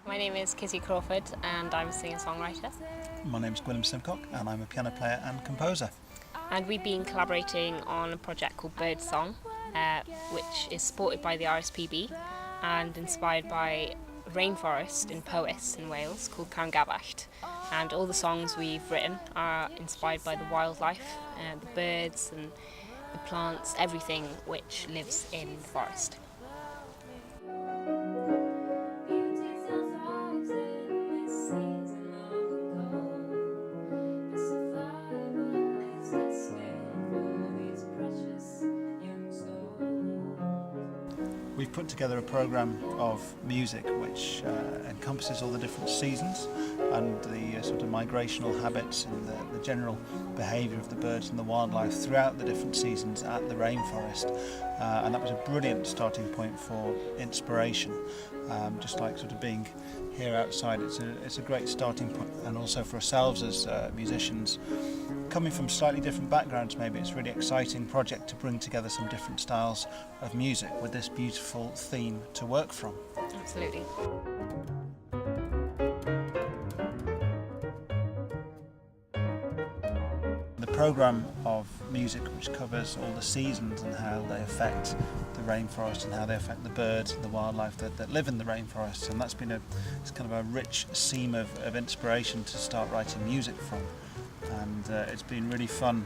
My name is Kizzy Crawford and I'm a singer-songwriter. My name's Gwilym Simcock and I'm a piano player and composer. And we've been collaborating on a project called Birdsong, which is supported by the RSPB and inspired by a rainforest in Powys in Wales called Carngafacht. And all the songs we've written are inspired by the wildlife, the birds and the plants, everything which lives in the forest. We've put together a programme of music which encompasses all the different seasons and the sort of migrational habits and the general behaviour of the birds and the wildlife throughout the different seasons at the rainforest. And that was a brilliant starting point for inspiration. Just like sort of being here outside, it's a great starting point. And also for ourselves as musicians, coming from slightly different backgrounds, maybe it's a really exciting project to bring together some different styles of music with this beautiful theme to work from. Absolutely. The programme of music which covers all the seasons and how they affect the rainforest and how they affect the birds and the wildlife that live in the rainforest, and that's been it's kind of a rich seam of inspiration to start writing music from. And it's been really fun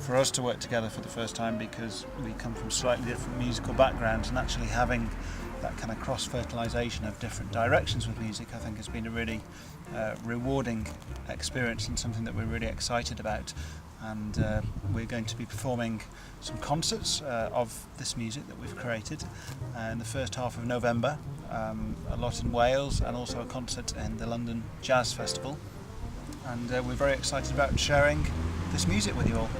for us to work together for the first time because we come from slightly different musical backgrounds, and actually having that kind of cross-fertilisation of different directions with music I think has been a really rewarding experience and something that we're really excited about. And we're going to be performing some concerts of this music that we've created in the first half of November, a lot in Wales and also a concert in the London Jazz Festival. And we're very excited about sharing this music with you all.